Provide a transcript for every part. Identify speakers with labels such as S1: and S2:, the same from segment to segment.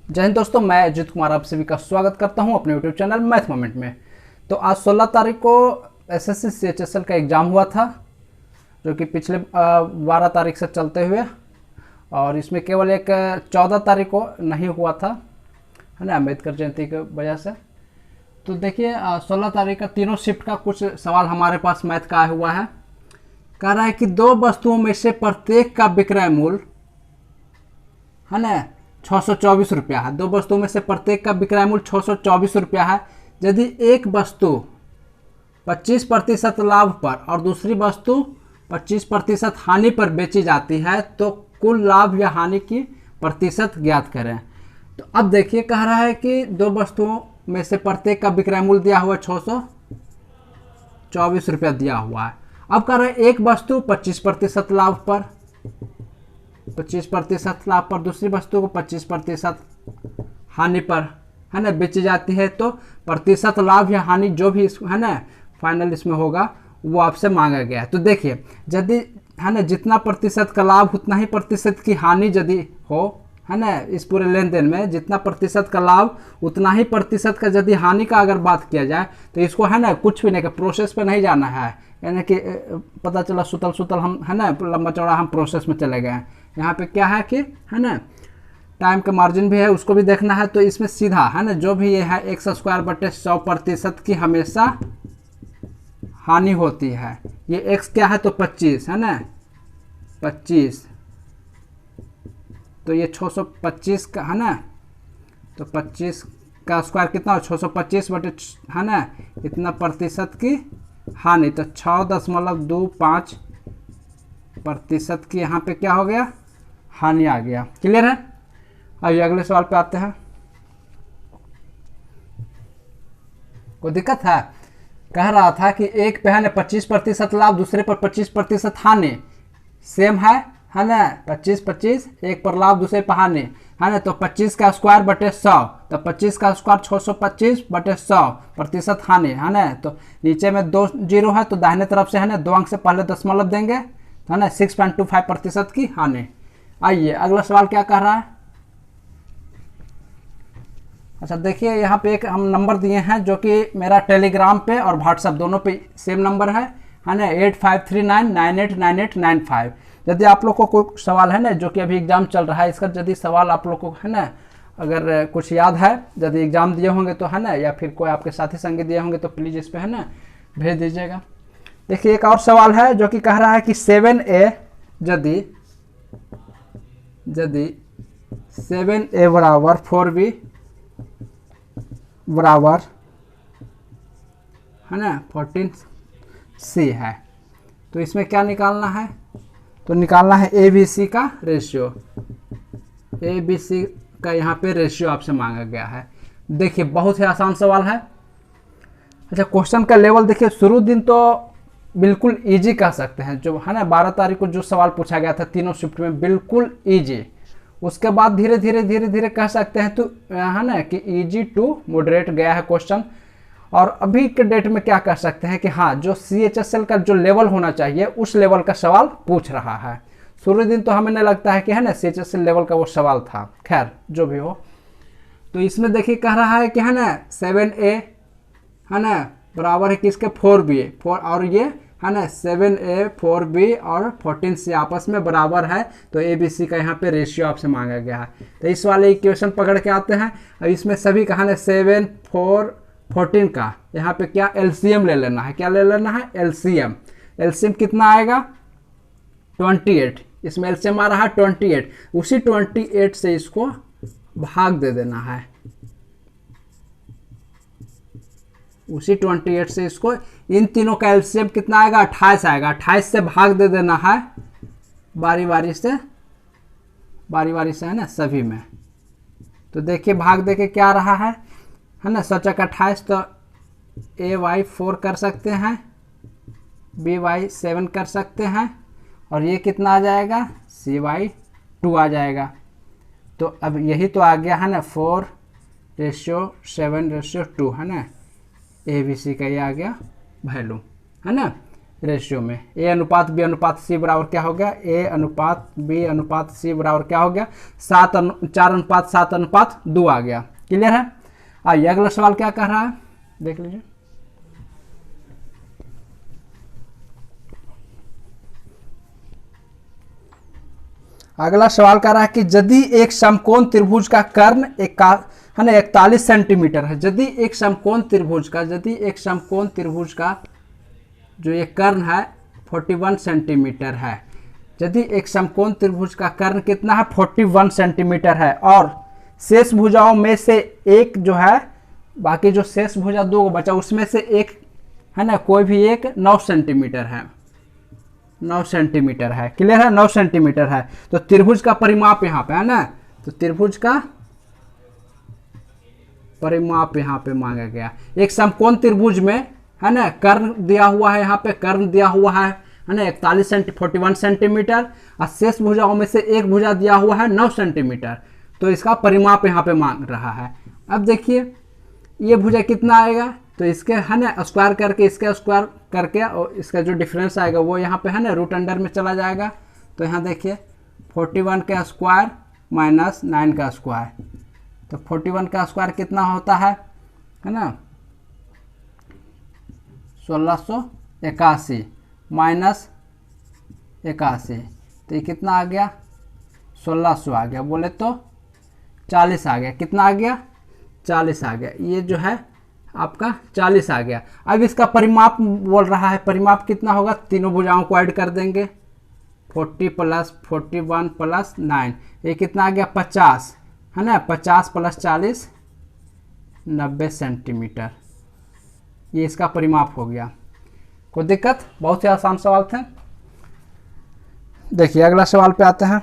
S1: जय हिंद दोस्तों, मैं अजीत कुमार आप सभी का स्वागत करता हूं अपने यूट्यूब चैनल मैथ मोमेंट में। तो आज 16 तारीख को एसएससी सीएचएसएल का एग्ज़ाम हुआ था, जो कि पिछले 12 तारीख से चलते हुए, और इसमें केवल एक 14 तारीख को नहीं हुआ था, है ना, अम्बेडकर जयंती की वजह से। तो देखिए 16 तारीख का तीनों शिफ्ट का कुछ सवाल हमारे पास मैथ का आया हुआ है। कह रहा है कि दो वस्तुओं में से प्रत्येक का विक्रय मूल्य, है ना, 624 रुपया है। दो वस्तुओं में से प्रत्येक का विक्रय मूल्य 624 रुपया है। यदि एक वस्तु 25% लाभ पर और दूसरी वस्तु 25% हानि पर बेची जाती है तो कुल लाभ या हानि की प्रतिशत ज्ञात करें। तो अब देखिए, कह रहा है कि दो वस्तुओं में से प्रत्येक का विक्रय मूल्य दिया हुआ है 624 रुपया दिया हुआ है। अब कह रहा है एक वस्तु 25% लाभ पर, 25% लाभ पर, दूसरी वस्तु को 25% हानि पर, है ना, बेची जाती है। तो प्रतिशत लाभ या हानि जो भी है ना फाइनल इसमें होगा वो आपसे मांगा गया है। तो देखिए, यदि है ना जितना प्रतिशत का लाभ उतना ही प्रतिशत की हानि यदि हो, है ना, इस पूरे लेन देन में जितना प्रतिशत का लाभ उतना ही प्रतिशत का यदि हानि का अगर बात किया जाए तो इसको, है ना, कुछ भी नहीं का प्रोसेस पे नहीं जाना है, यानी कि पता चला सुतल सुतल हम, है ना, लंबा चौड़ा हम प्रोसेस में चले गए हैं। यहाँ पे क्या है कि, है ना, टाइम का मार्जिन भी है, उसको भी देखना है। तो इसमें सीधा, है ना, जो भी ये है x²/100% की हमेशा हानि होती है। ये x क्या है तो 25, है ना, 25, तो ये 625 का, है ना, तो 25 का स्क्वायर कितना हो, 625 बटे, है ना, इतना प्रतिशत की हानि, तो 6.25% की यहाँ पे क्या हो गया, हानि आ गया। क्लियर है। आइए अगले सवाल पे आते हैं। कोई दिक्कत है? कह रहा था कि एक पे है ना 25% लाभ, दूसरे पर 25% हानि, सेम है ना, 25, एक पर लाभ दूसरे पर हानि, है ना। तो 25 का स्क्वायर बटे 100, तो 25 का स्क्वायर 625 बटे 100% हानि, है ना। तो नीचे में 2 जीरो है तो दाहिने तरफ से, है ना, 2 अंक से पहले दशमलव देंगे, है ना, 6.25% की हानि। आइए अगला सवाल क्या कह रहा है। अच्छा देखिए, यहाँ पे एक हम नंबर दिए हैं जो कि मेरा टेलीग्राम पे और व्हाट्सएप दोनों पे सेम नंबर है ना, 8539989895। यदि आप लोग को कोई सवाल है ना, जो कि अभी एग्जाम चल रहा है, इसका यदि सवाल आप लोग को, है ना, अगर कुछ याद है, यदि एग्जाम दिए होंगे तो, है ना, या फिर कोई आपके साथी संगी दिए होंगे तो प्लीज़ इस पर, है ना, भेज दीजिएगा। देखिए एक और सवाल है जो कि कह रहा है कि 7a, यदि 7a बराबर 4b बराबर, है ना, 14c है, तो इसमें क्या निकालना है, तो निकालना है ABC का रेशियो। ABC का यहाँ पे रेशियो आपसे मांगा गया है। देखिए बहुत ही आसान सवाल है। अच्छा क्वेश्चन का लेवल देखिए, शुरू दिन तो बिल्कुल इजी कह सकते हैं, जो है ना 12 तारीख को जो सवाल पूछा गया था तीनों शिफ्ट में, बिल्कुल इजी। उसके बाद धीरे धीरे कह सकते हैं, तो है ना कि इजी टू मॉडरेट गया है क्वेश्चन। और अभी के डेट में क्या कह सकते हैं कि हाँ, जो CHSL का जो लेवल होना चाहिए उस लेवल का सवाल पूछ रहा है। शुरू दिन तो हमें नहीं लगता है कि, है ना, CHSL लेवल का वो सवाल था, खैर जो भी हो। तो इसमें देखिए कह रहा है कि, है ना, 7a, है ना, बराबर है किसके, 4b, और ये, है ना, 7a 4b और 14c आपस में बराबर है। तो ABC का यहाँ पे रेशियो आपसे मांगा गया है। तो इस वाले इक्वेशन पकड़ के आते हैं। अब इसमें सभी का, है ना, 7, 4, 14 का यहाँ पे क्या LCM ले लेना है, क्या ले लेना है, LCM कितना आएगा, 28, इसमें LCM आ रहा है 28, उसी 28 से इसको भाग दे देना है, उसी 28 से इसको, इन तीनों का LCM कितना आएगा, 28 आएगा, 28 से भाग दे देना है बारी बारी से, है ना, सभी में। तो देखिए भाग दे के क्या रहा है ना, 7×28, तो AY 4 कर सकते हैं, BY 7 कर सकते हैं, और ये कितना आ जाएगा, CY 2 आ जाएगा। तो अब यही तो आ गया, है ना, 4:7:2, है ना, ABC का ये आ गया वैल्यू, है ना। रेशियो में। ए अनुपात बी अनुपात सी बराबर क्या हो गया, ए अनुपात बी अनुपात सी बराबर क्या हो गया, 4 अनुपात 7 अनुपात 2 आ गया। क्लियर है। आइए अगला सवाल क्या कह रहा है, देख लीजिए। अगला सवाल कह रहा है कि यदि एक समकोण त्रिभुज का कर्ण 41 सेंटीमीटर है, यदि एक समकोण त्रिभुज का जो ये कर्ण है 41 सेंटीमीटर है, यदि एक समकोण त्रिभुज का कर्ण कितना है 41 सेंटीमीटर है, और शेष भुजाओं में से एक जो है, बाकी जो शेष भुजा 2 बचा उसमें से एक है ना, कोई भी एक 9 सेंटीमीटर है, 9 सेंटीमीटर है। क्लियर है, 9 सेंटीमीटर है। तो त्रिभुज का परिमाप यहाँ पे है ना, तो त्रिभुज का परिमाप यहाँ पे मांगा गया। एक समकोण त्रिभुज में है ना, कर्ण दिया हुआ है, यहाँ पे कर्ण दिया हुआ है ना 41 सेंटीमीटर, और शेष भुजाओं में से एक भुजा दिया हुआ है 9 सेंटीमीटर। तो इसका परिमाप यहाँ पे मांग रहा है। अब देखिए ये भुजा कितना आएगा, तो इसके है ना स्क्वायर करके, इसके स्क्वायर करके, और इसका जो डिफरेंस आएगा वो यहाँ पे है ना रूट अंडर में चला जाएगा। तो यहाँ देखिए 41 का स्क्वायर माइनस 9 का स्क्वायर, तो 41 का स्क्वायर कितना होता है ना 1681 माइनस 81, तो ये कितना आ गया 1600 आ गया, बोले तो 40 आ गया। कितना आ गया 40 आ गया, ये जो है आपका 40 आ गया। अब इसका परिमाप बोल रहा है, परिमाप कितना होगा, तीनों भुजाओं को ऐड कर देंगे, 40 प्लस 41 प्लस 9, ये कितना आ गया 50 है ना, 50 प्लस 40 90 सेंटीमीटर, ये इसका परिमाप हो गया। कोई दिक्कत, बहुत ही आसान सवाल थे। देखिए अगला सवाल पे आते हैं।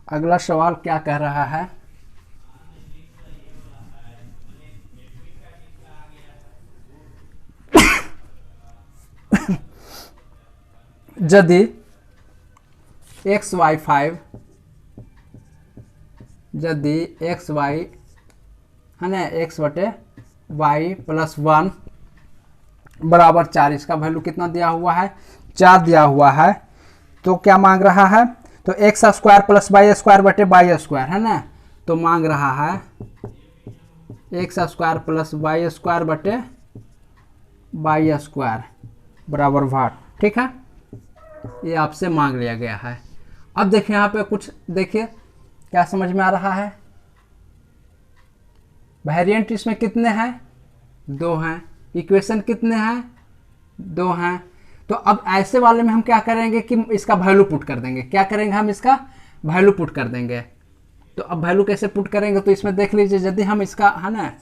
S1: अगला सवाल क्या कह रहा है, यदि xy5, यदि xy है ना x/y प्लस 1 बराबर 4, इसका वैल्यू कितना दिया हुआ है 4 दिया हुआ है, तो क्या मांग रहा है, तो X square plus Y square बटे वाई स्क्वायर है ना, तो मांग रहा है X square plus Y square बटे वाई स्क्वायर बराबर भाग। ठीक है, ये आपसे मांग लिया गया है। अब देखिए यहाँ पे कुछ देखिए क्या समझ में आ रहा है, वेरिएंट इसमें कितने हैं 2 हैं, इक्वेशन कितने हैं 2 हैं। तो अब ऐसे वाले में हम क्या करेंगे कि इसका वैल्यू पुट कर देंगे, क्या करेंगे हम इसका वैल्यू पुट कर देंगे। तो अब वैल्यू कैसे पुट करेंगे, तो इसमें देख लीजिए यदि हम इसका है ना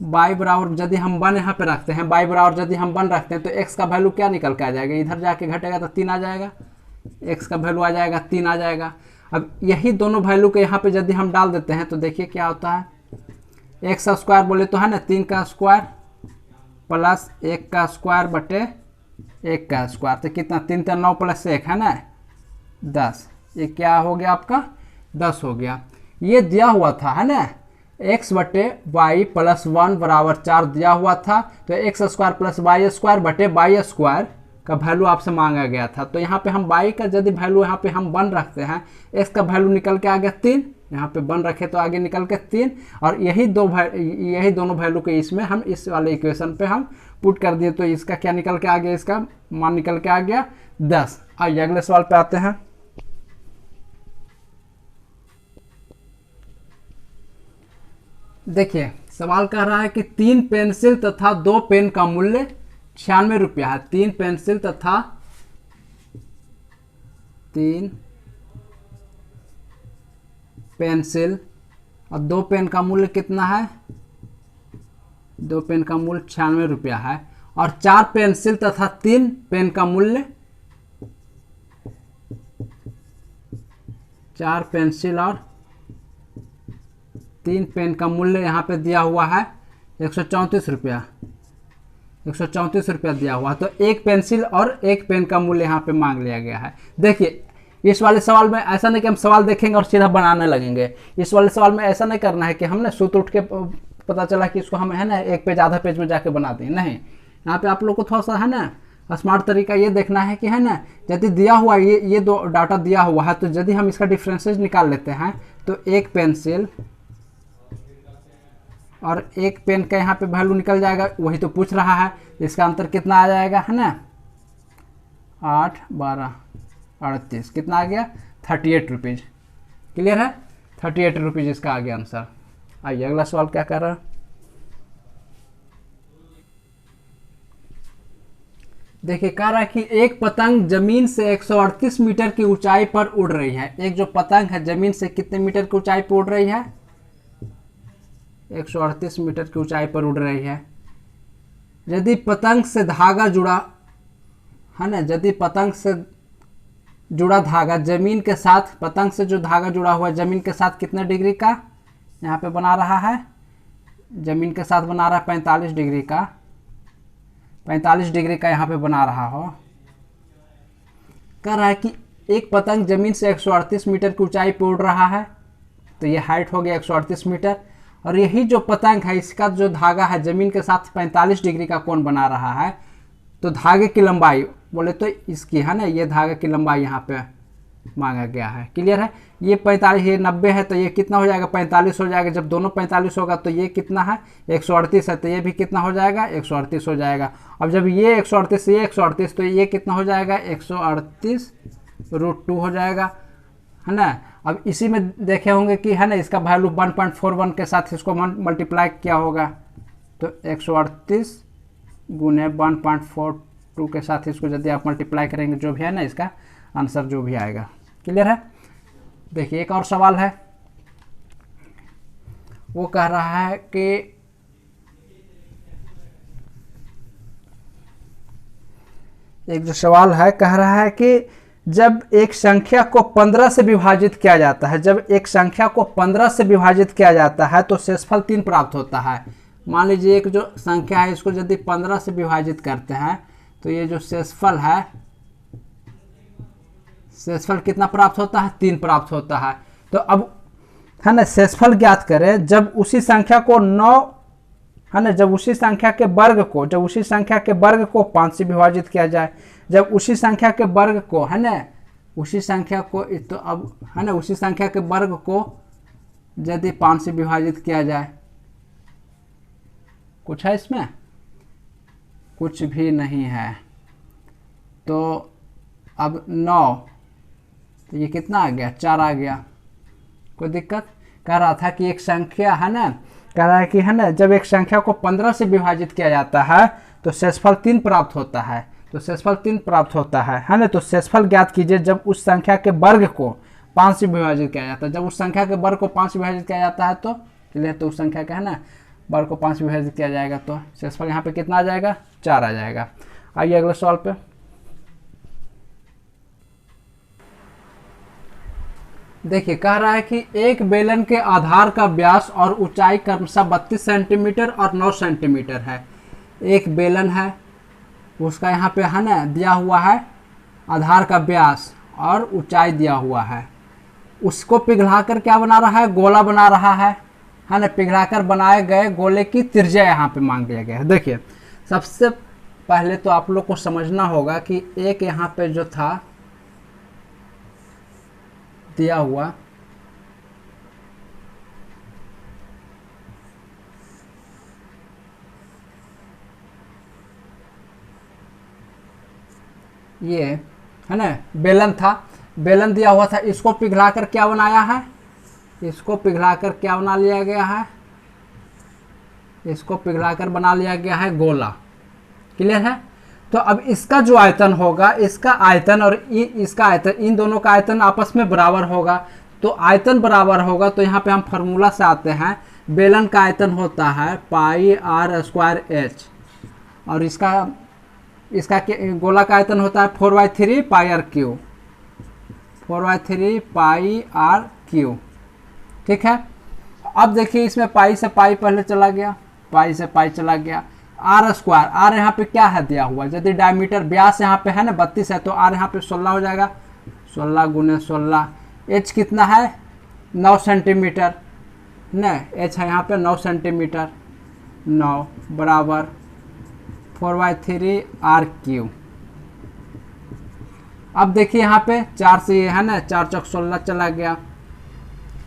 S1: y बराबर यदि हम 1 यहाँ पे रखते हैं, y बराबर यदि हम 1 रखते हैं, तो x का वैल्यू क्या निकल के आ जाएगा, इधर जाके घटेगा तो 3 आ जाएगा, x का वैल्यू आ जाएगा 3 आ जाएगा। अब यही दोनों वैल्यू के यहाँ पे यदि हम डाल देते हैं तो देखिए क्या होता है, एक्स स्क्वायर बोले तो है ना 3 का स्क्वायर प्लस 1 का स्क्वायर बटे 1 का स्क्वायर, तो कितना 3 3 9 प्लस 1 है ना 10, ये क्या हो गया आपका 10 हो गया। ये दिया हुआ था है ना x बटे वाई प्लस 1 बराबर 4 दिया हुआ था, तो X square plus Y square बटे वाई स्क्वायर का वैल्यू आपसे मांगा गया था। तो यहाँ पे हम y का यदि वैल्यू यहाँ पे हम 1 रखते हैं, x का वैल्यू निकल के आ गया 3, यहाँ पे 1 रखे तो आगे निकल के 3, और यही दोनों वैल्यू के इसमें हम इस वाले इक्वेशन पे हम पुट कर दिए, तो इसका क्या निकल के आ गया, इसका मान निकल के आ गया 10। आइए अगले सवाल पे आते हैं। देखिए सवाल कह रहा है कि 3 पेंसिल तथा 2 पेन का मूल्य 96 रुपया है। 3 पेंसिल तथा 3 पेंसिल और 2 पेन का मूल्य कितना है, 2 पेन का मूल्य 96 रुपया है, और 4 पेंसिल तथा 3 पेन का मूल्य 4 पेंसिल और 3 पेन का मूल्य यहाँ पे दिया हुआ है 134 रुपया, 134 रुपया दिया हुआ, तो 1 पेंसिल और 1 पेन का मूल्य यहाँ पे मांग लिया गया है। देखिए इस वाले सवाल में ऐसा नहीं कि हम सवाल देखेंगे और सीधा बनाने लगेंगे, इस वाले सवाल में ऐसा नहीं करना है कि हमने सूत्र उठ के पता चला कि इसको हम है ना एक पेज आधा पेज में जाके बना दें, नहीं। यहाँ पे आप लोग को थोड़ा सा है ना स्मार्ट तरीका ये देखना है कि है ना यदि दिया हुआ ये दो डाटा दिया हुआ है, तो यदि हम इसका डिफरेंसेस निकाल लेते हैं तो एक पेंसिल और एक पेन का यहाँ पे वैल्यू निकल जाएगा, वही तो पूछ रहा है। इसका अंतर कितना आ जाएगा है ना 8 12 38 कितना आ गया 38 रुपीज़। क्लियर है, 38 रुपीज़ इसका आ गया आंसर। आइए अगला सवाल क्या कर रहा है। देखिए कह रहा है कि एक पतंग जमीन से 138 मीटर की ऊंचाई पर उड़ रही है। एक जो पतंग है जमीन से कितने मीटर की ऊंचाई पर उड़ रही है 138 मीटर की ऊंचाई पर उड़ रही है। यदि पतंग से धागा जुड़ा है ना, यदि पतंग से जुड़ा धागा जमीन के साथ, पतंग से जो धागा जुड़ा हुआ है जमीन के साथ कितने डिग्री का यहाँ पे बना रहा है, जमीन के साथ बना रहा है 45 डिग्री का, 45 डिग्री का यहाँ पे बना रहा हो। कह रहा है कि एक पतंग जमीन से 138 मीटर की ऊंचाई पर उड़ रहा है, तो ये हाइट हो गया 138 मीटर। और यही जो पतंग है इसका जो धागा है जमीन के साथ 45 डिग्री का कोण बना रहा है, तो धागे की लंबाई बोले तो इसकी है ना, ये धागे की लंबाई यहाँ पे मांगा गया है। क्लियर है, ये 45 ये 90 है तो ये कितना हो जाएगा 45 हो जाएगा। जब दोनों 45 होगा तो ये कितना है 138 है, तो ये भी कितना हो जाएगा 138 हो जाएगा। अब जब ये 138 ये 138 तो ये कितना हो जाएगा 138√2 हो जाएगा है ना। अब इसी में देखे होंगे कि है ना इसका वैल्यू 1.41 के साथ इसको मल्टीप्लाई किया होगा, तो 138 गुने 1.42 के साथ इसको यदि आप मल्टीप्लाई करेंगे जो भी है ना इसका आंसर जो भी आएगा। क्लियर है। देखिए एक और सवाल है, वो कह रहा है कि एक जो सवाल है कह रहा है कि जब एक संख्या को 15 से विभाजित किया जाता है, जब एक संख्या को 15 से विभाजित किया जाता है तो शेषफल 3 प्राप्त होता है। मान लीजिए एक जो संख्या है इसको यदि 15 से विभाजित करते हैं तो ये जो शेषफल है, शेषफल कितना प्राप्त होता है 3 प्राप्त होता है। तो अब है ना शेषफल ज्ञात करें जब उसी संख्या को 9 है ना, जब उसी संख्या के वर्ग को, जब उसी संख्या के वर्ग को 5 से विभाजित किया जाए, जब उसी संख्या के वर्ग को है ना, उसी संख्या को तो अब है ना उसी संख्या के वर्ग को यदि 5 से विभाजित किया जाए, कुछ है इसमें, कुछ भी नहीं है। तो अब 9 तो ये कितना आ गया 4 आ गया, कोई दिक्कत। कह रहा था कि एक संख्या है ना, कह रहा है कि है ना जब एक संख्या को 15 से विभाजित किया जाता है तो शेषफल 3 प्राप्त होता है, तो शेषफल 3 प्राप्त होता है ना। तो शेषफल ज्ञात कीजिए जब उस संख्या के वर्ग को 5 से विभाजित किया जाता है। जब उस संख्या के वर्ग को 5 से विभाजित किया जाता है तो चलिए तो उस संख्या का है ना वर्ग को 5 से विभाजित किया जाएगा तो शेषफल यहाँ पे कितना आ जाएगा 4 आ जाएगा। आइए अगले सवाल पे। देखिए कह रहा है कि एक बेलन के आधार का व्यास और ऊंचाई क्रमशः 32 सेंटीमीटर और 9 सेंटीमीटर है। एक बेलन है उसका यहाँ पे है ना दिया हुआ है आधार का व्यास और ऊंचाई दिया हुआ है, उसको पिघलाकर क्या बना रहा है गोला बना रहा है ना। पिघलाकर बनाए गए गोले की त्रिज्या यहाँ पे मांग लिया गया है। देखिए सबसे पहले तो आप लोग को समझना होगा कि एक यहाँ पे जो था दिया हुआ ये है ना बेलन था, बेलन दिया हुआ था, इसको पिघलाकर क्या बनाया है, इसको पिघलाकर क्या बना लिया गया है, इसको पिघलाकर बना लिया गया है गोला। क्लियर है। तो अब इसका जो आयतन होगा, इसका आयतन और इसका आयतन, इन दोनों का आयतन आपस में बराबर होगा। तो आयतन बराबर होगा तो यहाँ पे हम फार्मूला से आते हैं, बेलन का आयतन होता है πr²h और इसका गोला का आयतन होता है 4/3 πr³, 4/3 πr³। ठीक है। अब देखिए इसमें पाई से पाई पहले चला गया, पाई से पाई चला गया, r², r यहाँ पे क्या है दिया हुआ, यदि डायमीटर व्यास यहाँ पे है ना 32 है तो r यहाँ पे 16 हो जाएगा, 16 गुने 16। h कितना है 9 सेंटीमीटर न एच है यहाँ पे 9 सेंटीमीटर, 9 बराबर 4/3 आर क्यू। अब देखिए यहाँ पे 4 से ये है ना, 4 चौक 16 चला गया।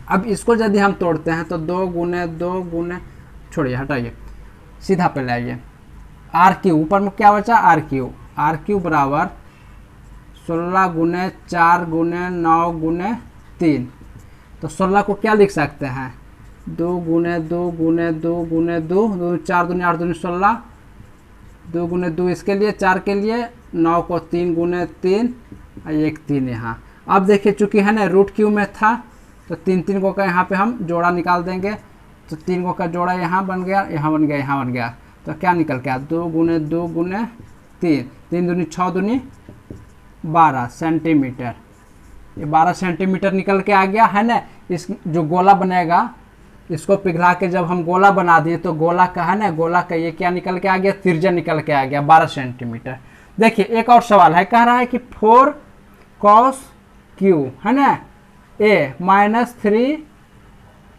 S1: अब इसको यदि हम तोड़ते हैं तो 2 गुने 2 गुने, छोड़िए हटाइए, सीधा पे लाइए, आर क्यू ऊपर में क्या बचा, आर क्यू बराबर 16 गुने 4 गुने 9 गुने 3। तो 16 को क्या लिख सकते हैं, 2 गुने 2 गुने 2 गुने 2, 2 4 दूनी 8 दूनी 16, 2 गुने 2 इसके लिए, 4 के लिए, 9 को 3 गुने 3 और 1 3 यहाँ। अब देखिए चूंकि है ना रूट क्यू में था तो 3 3 को का यहाँ पे हम जोड़ा निकाल देंगे, तो 3 को का जोड़ा यहाँ बन गया, यहाँ बन गया, यहाँ बन गया, तो क्या निकल के आया, 2 गुने 2 गुने 3, 3 दूनी 6 दूनी 12 सेंटीमीटर, ये 12 सेंटीमीटर निकल के आ गया है ना। इस जो गोला बनेगा इसको पिघला के जब हम गोला बना दिए तो गोला का है ना, गोला का ये क्या निकल के आ गया, त्रिज्या निकल के आ गया 12 सेंटीमीटर। देखिए एक और सवाल है, कह रहा है कि 4 cos क्यू है ना ए माइनस 3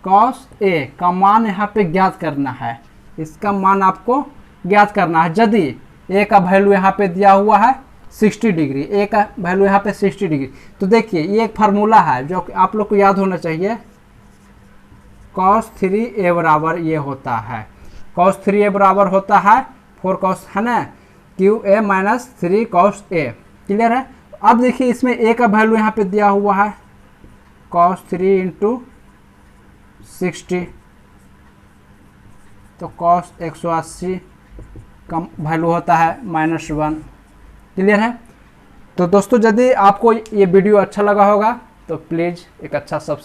S1: cos ए का मान यहाँ पे ज्ञात करना है। इसका मान आपको ज्ञात करना है। यदि ए का वैल्यू यहाँ पे दिया हुआ है 60 डिग्री, ए का वैल्यू यहाँ पे 60 डिग्री, तो देखिए ये एक फार्मूला है जो आप लोग को याद होना चाहिए, cos 3a बराबर ये होता है, cos 3a बराबर होता है 4 cos है ना Q A minus 3 cos a। Clear है। अब देखिए इसमें a का वैल्यू यहाँ पे दिया हुआ है cos 3 इंटू 60, तो cos 180 का वैल्यू होता है -1। क्लियर है। तो दोस्तों यदि आपको ये वीडियो अच्छा लगा होगा तो प्लीज़ एक अच्छा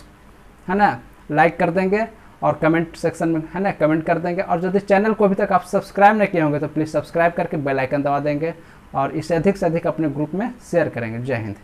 S1: है ना लाइक कर देंगे और कमेंट सेक्शन में है ना कमेंट कर देंगे, और यदि चैनल को अभी तक आप सब्सक्राइब नहीं किए होंगे तो प्लीज़ सब्सक्राइब करके बेल आइकन दबा देंगे और इसे अधिक से अधिक अपने ग्रुप में शेयर करेंगे। जय हिंद।